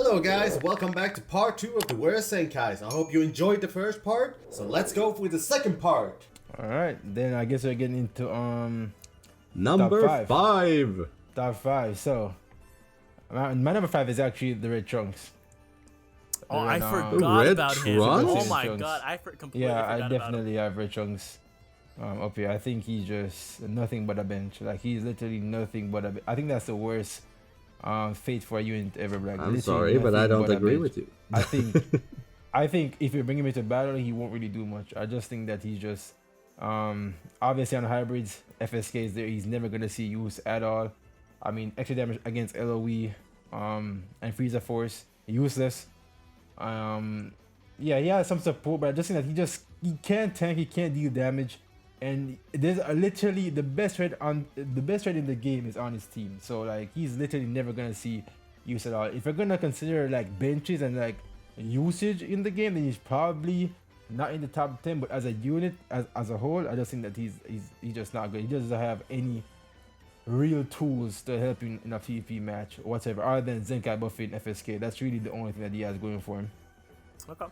Hello guys, welcome back to part 2 of the Where's ZENKAIS. I hope you enjoyed the first part, so let's go with the second part. Alright, then I guess we're getting into Number 5. Top 5. So my number 5 is actually the Red Trunks. Oh, I forgot Red about him. Trunks? Oh my Trunks. god, I completely Yeah, forgot I about definitely him. have Red Trunks up here. I think he's just nothing but a bench. Like, he's literally nothing but a bench. I think that's the worst fate for a unit ever. Like, I'm literally sorry, but I nothing don't but a agree bench. with you. I think if you bring him into battle, he won't really do much. I just think that he's just obviously on hybrids, FSK is there. He's never gonna see use at all. I mean, extra damage against LOE and Freezer Force, useless. Yeah, he has some support, but I just think that he can't tank, he can't deal damage, and there's literally the best thread in the game is on his team. So like, he's literally never gonna see use at all. If you're gonna consider like benches and like usage in the game, then he's probably not in the top 10. But as a unit, as a whole, I just think that he's just not good. He doesn't have any real tools to help him in a PvP match or whatever, other than Zenkai buffing FSK. That's really the only thing that he has going for him. Okay.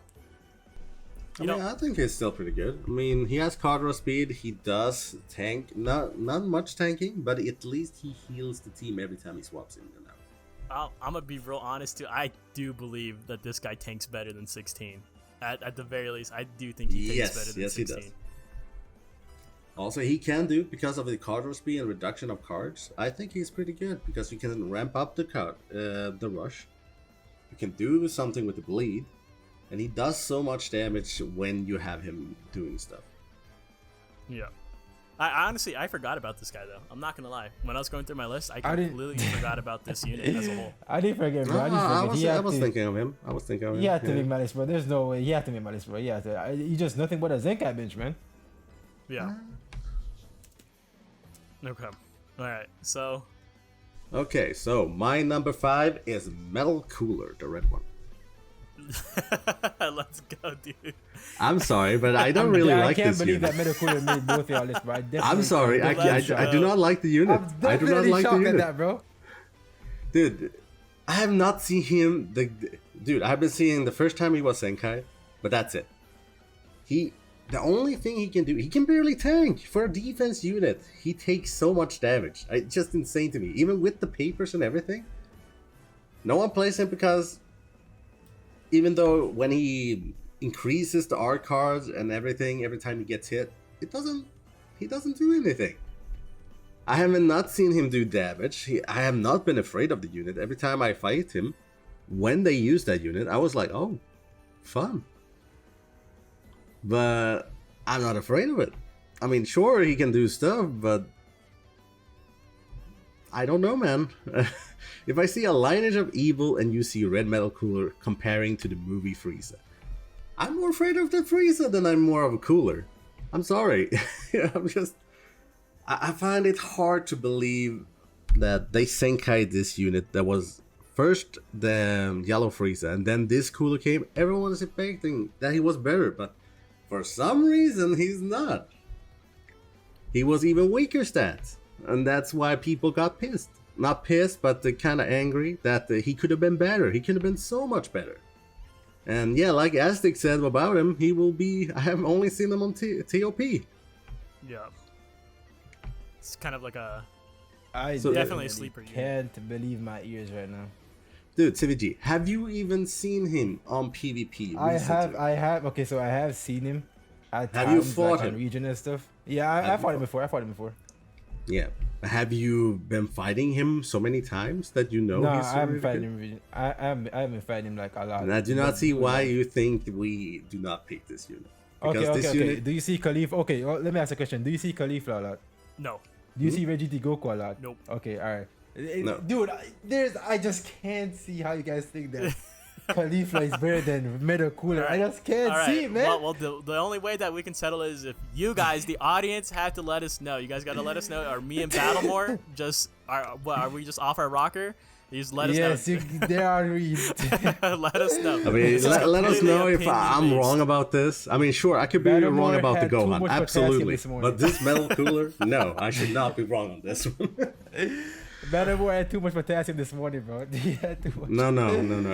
I think he's still pretty good. I mean, he has card speed. He does tank, not much tanking, but at least he heals the team every time he swaps in and out. I'm gonna be real honest too. I do believe that this guy tanks better than 16. At the very least, I do think he tanks better than 16. He does. Also, he can do, because of the card speed and reduction of cards, I think he's pretty good because you can ramp up the rush. You can do something with the bleed, and he does so much damage when you have him doing stuff. Yeah. I honestly forgot about this guy though. I'm not gonna lie. When I was going through my list, I completely forgot about this unit as a whole. I didn't forget, bro. I was thinking of him. He had to make my list, bro. There's no way. He had to make my list, bro. He's just nothing but a Zenkai bench, man. Yeah. Okay. Alright, so. Okay, so my number 5 is Metal Cooler, the red one. Let's go, dude. I'm sorry, but I don't really like this unit. I can't believe that Metacooler made both your list, bro. I'm sorry, I do not like the unit. I do not like the unit. At that, bro. Dude, I have not seen him. Dude, I've been seeing the first time he was Zenkai, but that's it. The only thing he can do, he can barely tank for a defense unit. He takes so much damage. It's just insane to me. Even with the papers and everything, no one plays him because even though when he increases the R cards and everything, every time he gets hit, he doesn't do anything. I have not seen him do damage. I have not been afraid of the unit. Every time I fight him, when they use that unit, I was like, oh, fun. But I'm not afraid of it. I mean, sure, he can do stuff, but I don't know, man. If I see a lineage of evil and you see Red Metal Cooler comparing to the movie Frieza, I'm more afraid of the Frieza than I'm more of a Cooler. I'm sorry. I find it hard to believe that they Zenkai this unit that was first the Yellow Frieza and then this Cooler came. Everyone is expecting that he was better, but for some reason he's not. He was even weaker stats, and that's why people got pissed. Not pissed, but kind of angry that he could have been better. He could have been so much better. And yeah, like Azdeek said about him, he will be. I have only seen him on TOP. Yeah. It's kind of like a. Definitely a sleeper unit. Can't believe my ears right now. Dude, CVG, have you even seen him on PvP recently? I have. Okay, so I have seen him at Have times, you fought like, him? on region and stuff. Yeah, I fought him before. Yeah. Have you been fighting him so many times that you know No, he's so I haven't really fighting good? him. I haven't fighting him like a lot. And I do not see why you think we do not pick this unit. Because this unit, Do you see Khalif? Okay, well, let me ask a question. Do you see Khalif a lot? No. Do you see Vegeta Goku a lot? Nope. Okay, alright. No. Dude, I just can't see how you guys think that Khalifa is better than Metal Cooler. Alright. I just can't All right. see it, man. Well, the only way that we can settle it is if you guys, the audience, have to let us know. You guys got to let us know. Are me and Battleamore are we just off our rocker? You just let us know. Yes, they are real. Let us know. I mean, let us know if I'm wrong about this. I mean, sure, I could be Battleamore wrong about the had too Gohan, much potassium absolutely. this morning. But this Metal Cooler, no, I should not be wrong on this one. Battleamore had too much potassium this morning, bro. He had too much. No.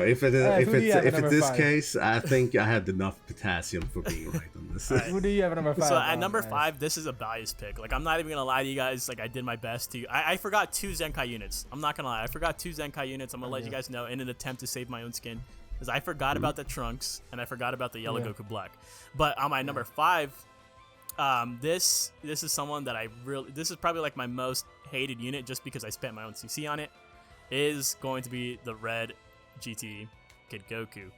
If it is, Alright, if who do you it's have at if number it's this 5? case, I think I had enough potassium for being right on this. Who do you have at number 5? So at number 5, this is a biased pick. Like, I'm not even gonna lie to you guys. Like, I did my best to. I forgot 2 Zenkai units. I'm not gonna lie. I forgot 2 Zenkai units. I'm gonna let you guys know in an attempt to save my own skin, because I forgot about the Trunks and I forgot about the yellow Goku Black. But on my number 5, this is someone that this is probably like my most hated unit, just because I spent my own CC on it. Is going to be the red GT Kid Goku.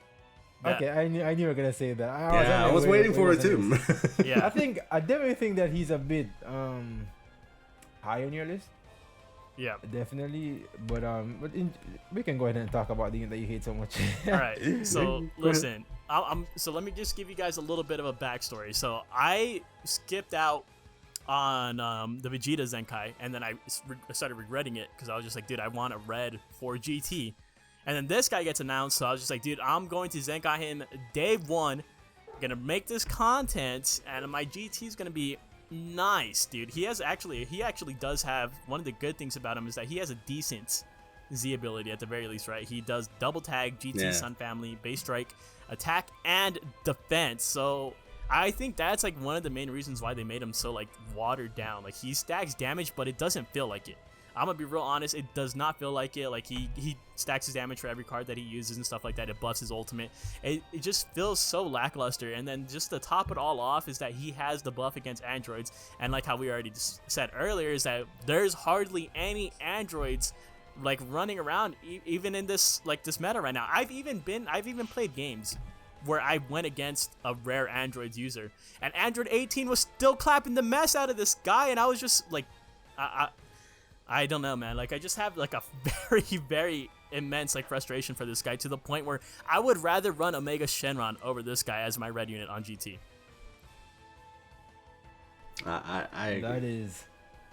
Okay, I knew you were gonna say that. I was waiting for it too. Yeah. I definitely think that he's a bit high on your list. Yeah. Definitely, but we can go ahead and talk about the unit that you hate so much. All right. So listen, so let me just give you guys a little bit of a backstory. So I skipped out on the Vegeta Zenkai, and then I started regretting it, because I was just like, dude, I want a red for GT. And then this guy gets announced, so I was just like, dude, I'm going to Zenkai him day 1. Gonna make this content, and my GT is gonna be nice, dude. He actually does have, one of the good things about him is that he has a decent Z ability at the very least, right? He does double tag, GT, Sun Family, base strike, attack, and defense. So I think that's like one of the main reasons why they made him so like watered down. Like, he stacks damage, but it doesn't feel like it. I'm gonna be real honest, it does not feel like it. Like, he stacks his damage for every card that he uses and stuff like that. It buffs his ultimate. It just feels so lackluster. And then just to top it all off is that he has the buff against androids. And like how we already said earlier, is that there's hardly any androids like running around even in this meta right now. I've even played games where I went against a rare androids user, and Android 18 was still clapping the mess out of this guy, and I was just like, I don't know, man. Like, I just have like a very, very immense like frustration for this guy, to the point where I would rather run Omega Shenron over this guy as my red unit on GT. I agree.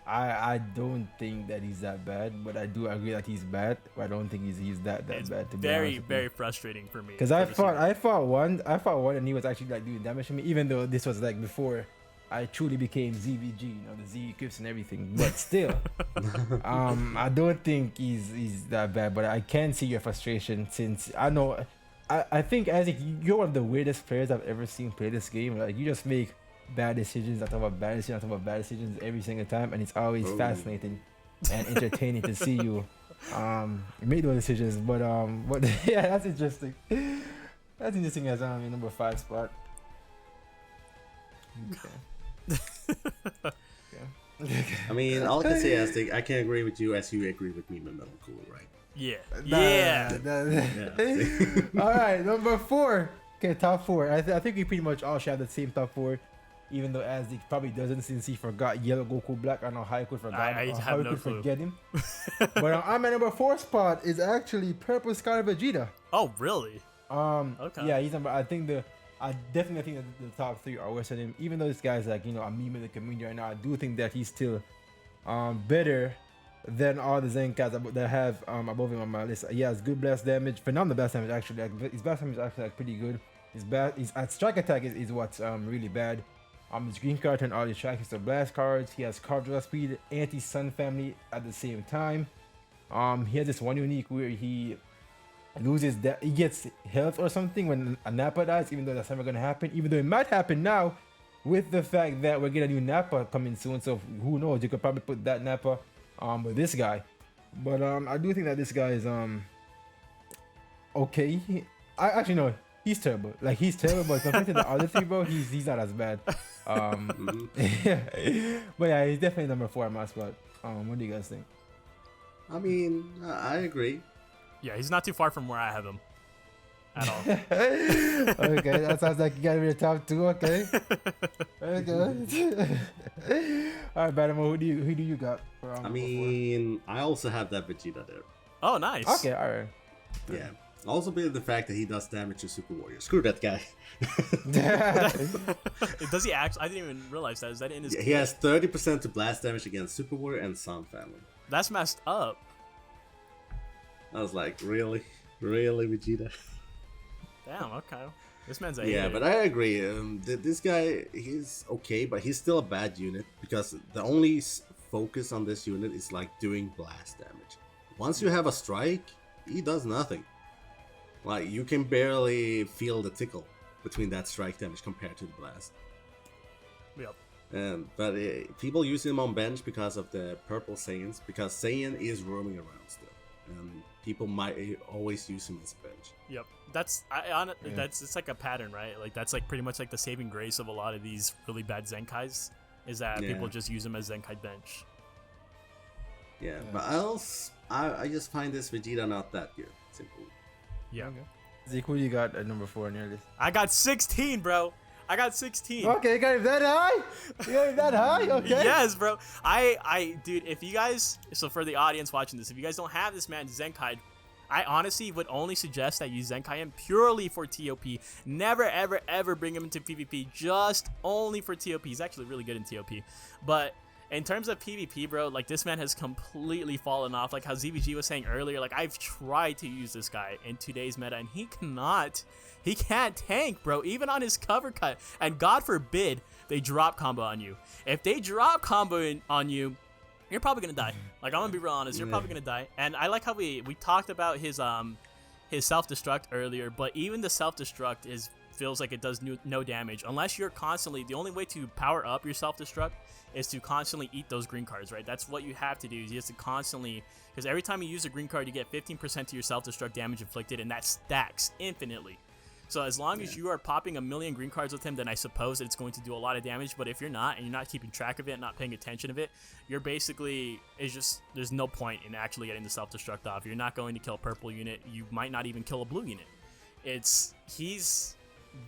I don't think that he's that bad, but I do agree that he's bad. But I don't think he's that bad. To be very, honest, very frustrating for me. because I fought one, and he was actually like doing damage to me, even though this was like before I truly became ZVG, the Z equips and everything. But still, I don't think he's that bad. But I can see your frustration, since I know, I think Azdeek, you're one of the weirdest players I've ever seen play this game. Like, you just make bad decisions after bad decisions after bad decisions every single time, and it's always fascinating and entertaining to see you make those decisions. But yeah, that's interesting. That's interesting as your number 5 spot. Okay. I mean, all I can say is I can agree with you as you agree with me, my metal cool, right? Yeah. All right, number 4. Okay, top 4. I think we pretty much all share the same top 4. Even though Azdeek probably doesn't, since he forgot yellow Goku Black. I don't know how he could forget forget him. But on my number 4 spot is actually Purple Scarlet Vegeta. Oh, really? Okay. Yeah, he's number. I definitely think that the top 3 are worse than him. Even though this guy's like, a meme in the community right now, I do think that he's still better than all the Zenkais that have above him on my list. He has good blast damage, phenomenal blast damage actually. Like, his blast damage is actually like pretty good. His strike attack is what's really bad. His green card and all his tracks to blast cards. He has card draw speed, anti-Sun Family at the same time. He has this one unique where he loses he gets health or something when a Nappa dies, even though that's never gonna happen. Even though it might happen now, with the fact that we're getting a new Nappa coming soon. So who knows? You could probably put that Nappa with this guy. But I do think that this guy is okay. I actually know. He's terrible. Like, he's terrible, but compared to the other 3, bro, he's not as bad. Yeah. But yeah, he's definitely number 4 on my spot. What do you guys think? I mean, I agree. Yeah, he's not too far from where I have him at all. Okay, that sounds like you gotta be a top 2. Okay. Okay. All right, Battleamore, who do you got? I mean, I also have that Vegeta there. Oh, nice. Okay, all right. Yeah. Also, believe the fact that he does damage to Super Warrior. Screw that guy. Does he actually? I didn't even realize that. Is that in his? He has 30% to blast damage against Super Warrior and Sun Family. That's messed up. I was like, really, Vegeta? Damn. Okay. This man's a yeah, hater. but I agree. This guy, he's okay, but he's still a bad unit because the only focus on this unit is like doing blast damage. Once you have a strike, he does nothing. Like, you can barely feel the tickle between that strike damage compared to the blast. Yep. But people use him on bench because of the purple Saiyans, because Saiyan is roaming around still, and people might always use him as a bench. Yep. That's it's like a pattern, right? Like that's like pretty much like the saving grace of a lot of these really bad Zenkais is that people just use him as Zenkai bench. Yeah, but else I just find this Vegeta not that good. Simple. Yeah. Okay. Zeke, who you got at number 4 on your list? I got 16, bro. I got 16. Okay, you got him that high? You got him that high? Okay. Yes, bro. Dude, if you guys, so for the audience watching this, if you guys don't have this man Zenkai, I honestly would only suggest that you Zenkai him purely for TOP. Never, ever, ever bring him into PvP. Just only for TOP. He's actually really good in TOP. But in terms of PvP, bro, like this man has completely fallen off. Like how ZVG was saying earlier, like I've tried to use this guy in today's meta and he can't tank, bro, even on his cover cut. And God forbid they drop combo on you. If they drop combo on you, you're probably gonna die. Like I'm gonna be real honest, you're probably gonna die. And I like how we talked about his self-destruct earlier, but even the self-destruct feels like it does no damage unless you're constantly. The only way to power up your self-destruct is to constantly eat those green cards, right? That's what you have to do. You have to constantly, because every time you use a green card, you get 15% to your self-destruct damage inflicted, and that stacks infinitely. So as long as you are popping 1,000,000 green cards with him, then I suppose that it's going to do a lot of damage. But if you're not, and you're not keeping track of it, not paying attention of it, you're basically, there's no point in actually getting the self-destruct off. You're not going to kill a purple unit. You might not even kill a blue unit. He's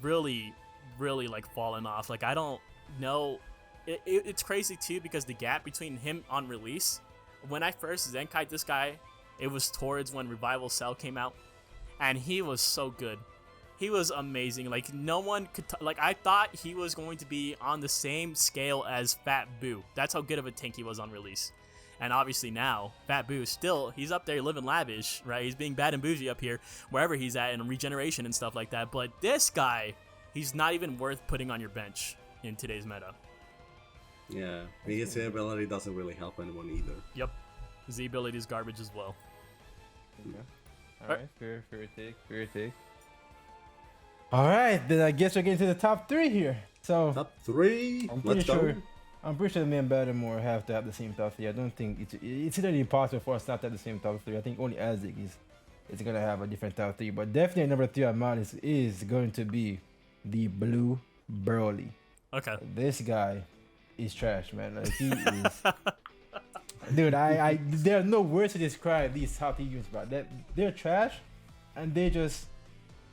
really, really like fallen off. Like I don't know. It's crazy too because the gap between him on release, when I first Zenkai'd this guy, it was towards when Revival Cell came out, and he was so good. He was amazing. Like no one could like I thought he was going to be on the same scale as Fat Boo. That's how good of a tank he was on release. And obviously now, Fat Boo still, he's up there living lavish, right? He's being bad and bougie up here, wherever he's at in regeneration and stuff like that. But this guy, he's not even worth putting on your bench in today's meta. Yeah, his ability doesn't really help anyone either. Yep. Z ability is garbage as well. Okay. Alright, fair take. Alright, then I guess we're getting to the top 3 here. So Top 3. I'm Let's pretty go. sure I'm pretty sure me and Battleamore have to have the same top 3. I don't think it's really impossible for us not to have the same top 3. I think only Azdeek is gonna have a different top 3. But definitely number 3 on mine is going to be the Blue Broly. Okay. This guy is trash, man. Like he is. Dude, I there are no words to describe these top 3 units, bro. They're trash, and they just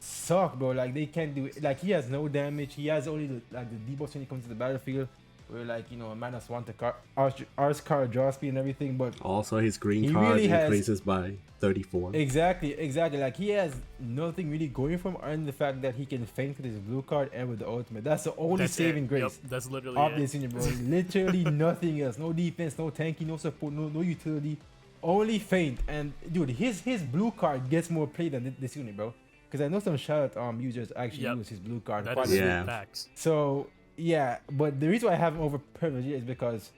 suck, bro. Like they can't do it. Like he has no damage. He has only the debuffs when he comes to the battlefield. Where like -1 to R's card draw speed and everything, but Also, his green he card really has- increases by 34. Exactly. Like he has nothing really going for him, other than the fact that he can feint with his blue card and with the ultimate. That's the only saving grace. Yep, that's literally Of it. this unit, bro. Literally nothing else. No defense, no tanky, no support, no utility. Only feint. And dude, his blue card gets more play than this unit, bro. Because I know some shout users actually use his blue card. That quite is a bit. Yeah. facts. So yeah, but the reason why I have him over Privilege is because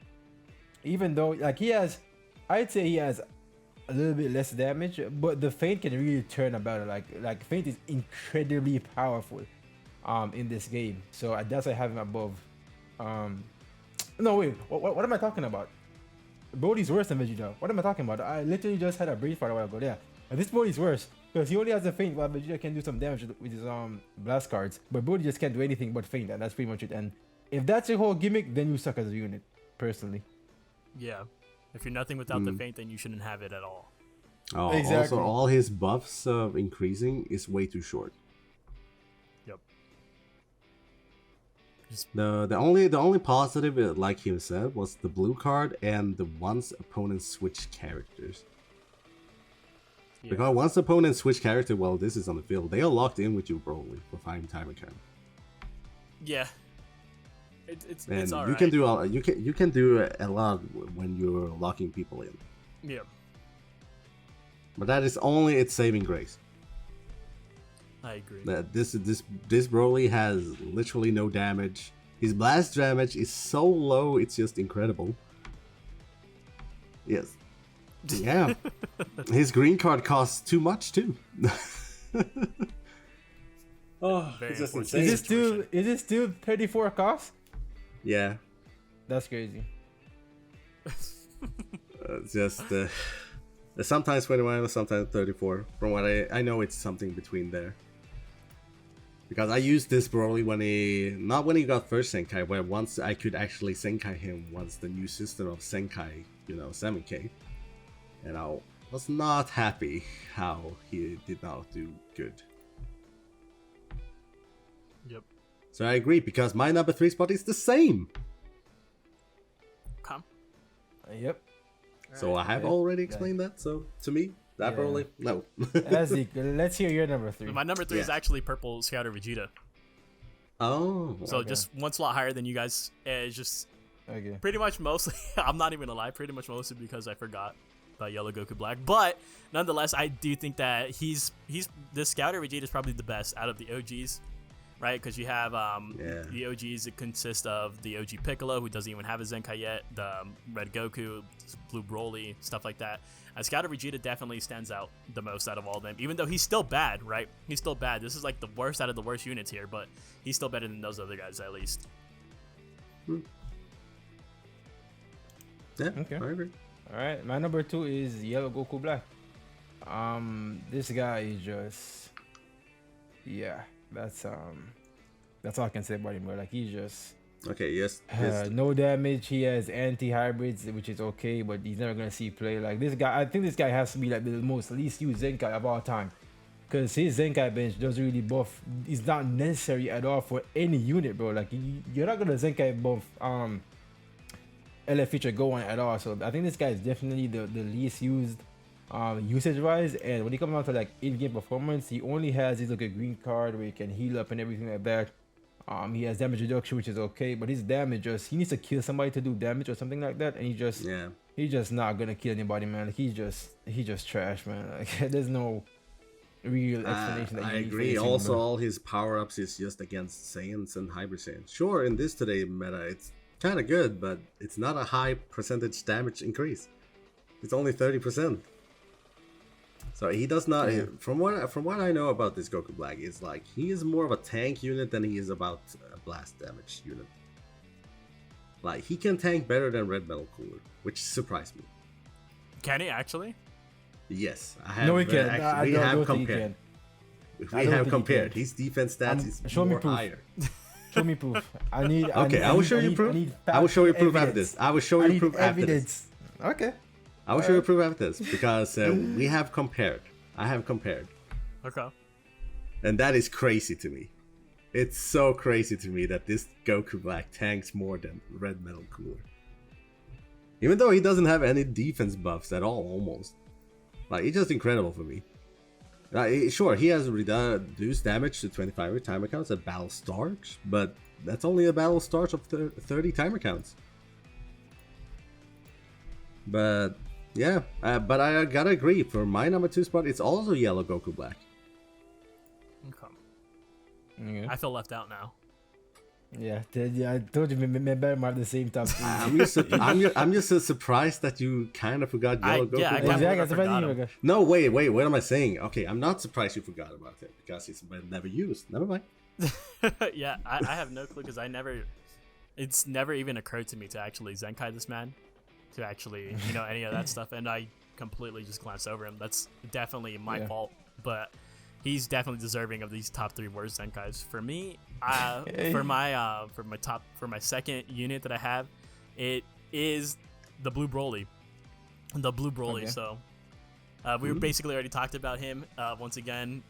even though like I'd say he has a little bit less damage, but the feint can really turn a battle. Like feint is incredibly powerful in this game. So that's why I have him above. No wait, what am I talking about? Broly's worse than Vegeta. What am I talking about? I literally just had a brief for a while ago. Yeah, and this Broly's worse. Because he only has a feint, while Vegeta can do some damage with his blast cards. But Broly just can't do anything but feint, and that's pretty much it. And if that's your whole gimmick, then you suck as a unit, personally. Yeah. If you're nothing without the feint, then you shouldn't have it at all. Oh, Exactly. Also, all his buffs increasing is way too short. Yep. The only positive, like he said, was the blue card and the once opponents switch characters. Yeah. Because once the opponents switch character, well, this is on the field. They are locked in with you, Broly, for time again. Yeah. It's And alright. you can do a lot when you're locking people in. Yeah. But that is only its saving grace. I agree. That this Broly has literally no damage. His blast damage is so low, it's just incredible. Yes. Yeah. His green card costs too much too. Oh, Very it's just unfortunate. insane. Is it still 34 cost? Yeah. That's crazy. It's just sometimes 21, sometimes 34. From what I know, it's something between there. Because I used this Broly not when he got first Zenkai, but once I could actually Zenkai him once the new system of Zenkai, 7K. And I was not happy how he did not do good. Yep. So I agree, because my number 3 spot is the same. Come. Yep. So I have already explained that, so to me, that Yeah. Broly, no. Azdeek, let's hear your number 3. My number 3 is Yeah. actually Purple Scouter Vegeta. Oh. So Okay. just one slot higher than you guys. It's just Okay. pretty much mostly, I'm not even gonna lie, pretty much mostly because I forgot about Yellow Goku Black. But nonetheless, I do think that he's the Scouter Vegeta is probably the best out of the OGs, right? Because you have the OGs that consist of the OG Piccolo, who doesn't even have a Zenkai yet, the Red Goku, Blue Broly, stuff like that. And Scouter Vegeta definitely stands out the most out of all of them, even though he's still bad, right? He's still bad. This is like the worst out of the worst units here, but he's still better than those other guys at least. Yeah, Okay. I agree. All right, my number 2 is Yellow Goku Black. This guy is just, yeah, that's all I can say about him. Bro. Like he's just Okay, yes. no damage. He has anti-hybrids, which is okay, but he's never gonna see play. Like this guy, I think this guy has to be like the most least used Zenkai of all time, because his Zenkai bench doesn't really buff. It's not necessary at all for any unit, bro. Like you're not gonna Zenkai buff LF feature going at all. So I think this guy is definitely the least used usage wise. And when he comes down to like in-game performance, he only has his like a green card where he can heal up and everything like that. He has damage reduction, which is okay, but his damage he needs to kill somebody to do damage or something like that, and he's just not gonna kill anybody, man. Like he's just trash, man. Like there's no real explanation. I agree. Also, all his power-ups is just against Saiyans and Hybrid Saiyans. Sure, in this today meta, it's kind of good, but it's not a high percentage damage increase. It's only 30%. So he does not. Yeah. From what I know about this Goku Black, is like he is more of a tank unit than he is about a blast damage unit. Like he can tank better than Red Metal Cooler, which surprised me. Can he actually? Yes, I have. No, he can't. We I have don't think he compared. can. We don't have think he compared. can. His defense stats is show me more proof. higher. Show me proof. I need. Okay, I will show you proof. I will show you proof after this. I will show you proof after this. Okay. I will show you proof after this because we have compared. I have compared, Okay. and that is crazy to me. It's so crazy to me that this Goku Black tanks more than Red Metal Cooler, even though he doesn't have any defense buffs at all. Almost, like it's just incredible for me. Sure, he has reduced damage to 25 timer counts at battle start, but that's only a battle start of 30 timer counts. But yeah, but I gotta agree, for my number 2 spot, it's also Yellow Goku Black. Okay. Yeah. I feel left out now. Yeah, I told you, me better have the same top. I'm just so surprised that you kind of forgot Yellow Goku yeah, I Black. kinda Exactly. forgot Surprising him. you. No, wait, what am I saying? Okay, I'm not surprised you forgot about it because it's been never used. Never mind. Yeah, I have no clue because it's never even occurred to me to actually Zenkai this man, to actually, any of that stuff, and I completely just glanced over him. That's definitely my fault, but he's definitely deserving of these top 3 worst Zenkais. For me, for my second unit that I have, it is the Blue Broly. Okay. So we basically already talked about him. Once again,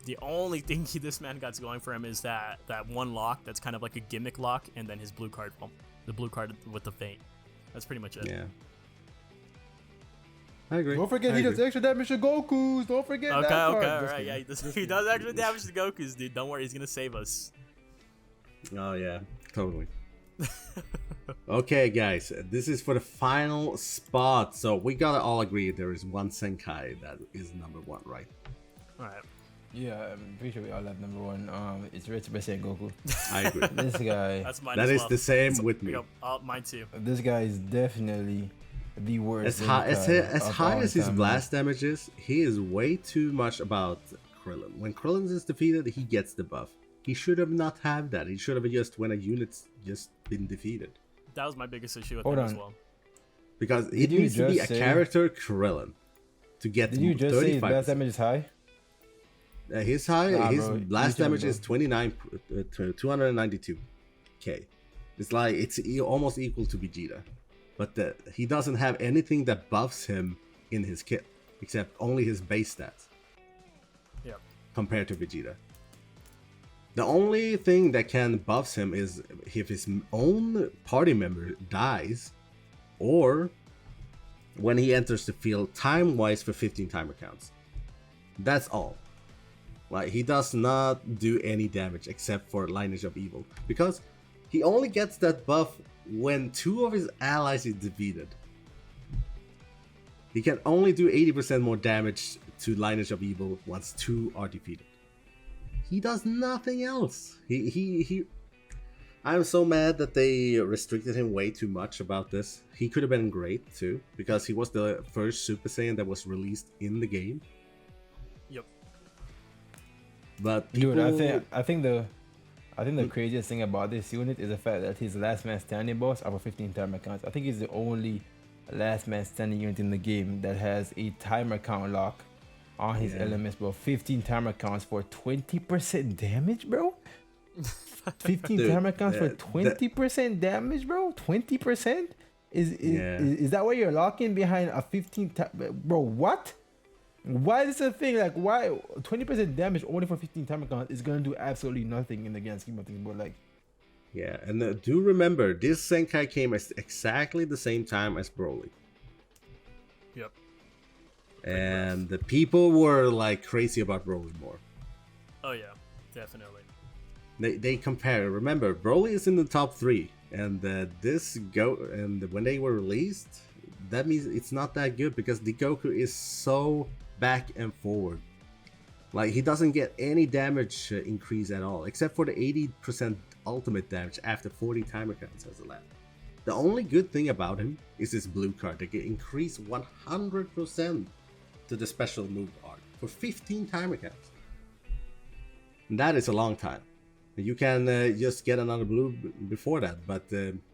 the only thing this man got going for him is that one lock that's kind of like a gimmick lock, and then his blue card, the blue card with the feint. That's pretty much it. Yeah. I agree. Don't forget, he does extra damage to Goku's. Don't forget that part. Okay, alright, yeah, he does actually damage to Goku's, dude. Don't worry, he's gonna save us. Oh yeah, totally. Okay, guys, this is for the final spot. So we gotta all agree there is one Zenkai that is number 1, right? Alright. Yeah, I'm pretty sure we all have number 1. It's Red Super Saiyan Goku. I agree. This guy. That's mine That as is well. the same with me. Mine too. This guy is definitely the worst. As of high all as his time, blast damage is, he is way too much about Krillin. When Krillin is defeated, he gets the buff. He should have not have that. He should have just when a unit's just been defeated. That was my biggest issue with Hold him as on. well. Because Did it you needs to be a just say- character Krillin to get Did you just say his 35%. blast damage is high? His Bro, blast you damage shouldn't, is 292k. It's like almost equal to Vegeta, but he doesn't have anything that buffs him in his kit except only his base stats. Yep. Compared to Vegeta, the only thing that can buffs him is if his own party member dies, or when he enters the field time-wise for 15 timer counts. That's all. Like, he does not do any damage except for Lineage of Evil, because he only gets that buff when 2 of his allies is defeated. He can only do 80% more damage to Lineage of Evil once 2 are defeated. He does nothing else. I'm so mad that they restricted him way too much about this. He could have been great too, because he was the first Super Saiyan that was released in the game. Yep. But people, Dude, I think the craziest thing about this unit is the fact that his last man standing boss are for 15 timer counts. I think he's the only last man standing unit in the game that has a timer count lock on his elements, bro. 15 timer counts for 20% damage, bro. 15 Dude, timer counts for 20% damage, bro. 20% is that why you're locking behind a 15 bro? What? Why is this a thing? Like, why 20% damage only for 15 timer count is gonna do absolutely nothing in the grand scheme of things, but like, yeah, and do remember this Zenkai came at exactly the same time as Broly. Yep. And the people were like crazy about Broly more. Oh yeah, definitely. They compare. Remember, Broly is in the top 3, and when they were released, that means it's not that good because the Goku is so back and forward. Like, he doesn't get any damage increase at all, except for the 80% ultimate damage after 40 timer counts as a lap. The only good thing about him is his blue card. They can increase 100% to the special move arc for 15 timer counts. And that is a long time. You can just get another blue before that, but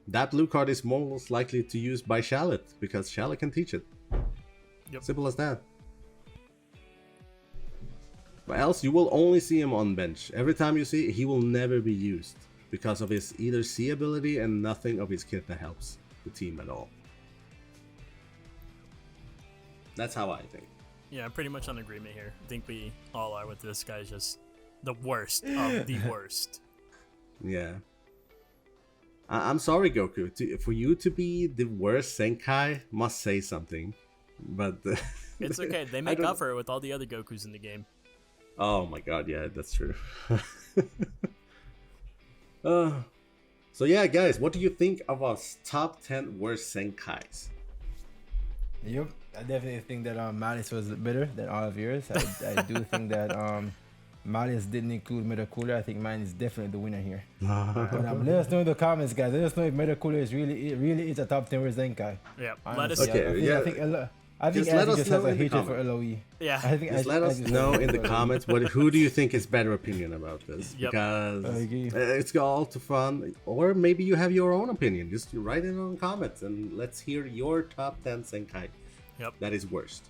that blue card is most likely to use by Shallot because Shallot can teach it. Yep. Simple as that. But else you will only see him on bench. Every time you see it, he will never be used because of his either C ability and nothing of his kit that helps the team at all. That's how I think. Yeah, I'm pretty much on agreement here. I think we all are with this guy's just the worst of the worst. Yeah. I'm sorry, Goku. For you to be the worst Zenkai must say something. But It's okay. They make up for it with all the other Gokus in the game. Oh my god, yeah, that's true. So yeah, guys, what do you think of our top 10 worst Zenkais? yep, I definitely think that Malice was better than all of yours. I do think that Malice didn't include Metacooler. I think mine is definitely the winner here. But let us know in the comments, guys. Let us know if Metacooler really is a top 10 worst Zenkai. Yeah, Honestly, let us. Okay, I think Just let Azdeek us just know has a in the hatred for comments. LOE. Yeah. I think Just let us know in the comments who do you think is better opinion about this? Yep. Because I agree. it's all too fun. Or maybe you have your own opinion. Just write it in the comments and let's hear your top 10 Zenkai. Yep. That is worst.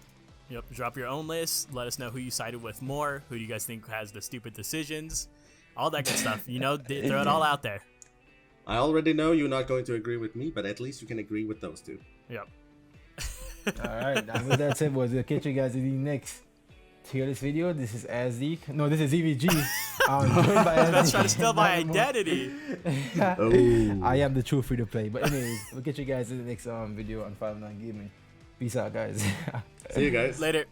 Yep. Drop your own list. Let us know who you sided with more. Who do you guys think has the stupid decisions? All that good stuff. You know, throw it all out there. I already know you're not going to agree with me, but at least you can agree with those two. Yep. Alright, with that said, boys, we'll catch you guys in the next tier list video. This is Azdeek. No, this is EVG. Joined by That's Azdeek. trying to steal my identity. Oh. I am the true free to play. But anyways, we'll catch you guys in the next video on 5-9 Gaming. Peace out, guys. See you guys. Later.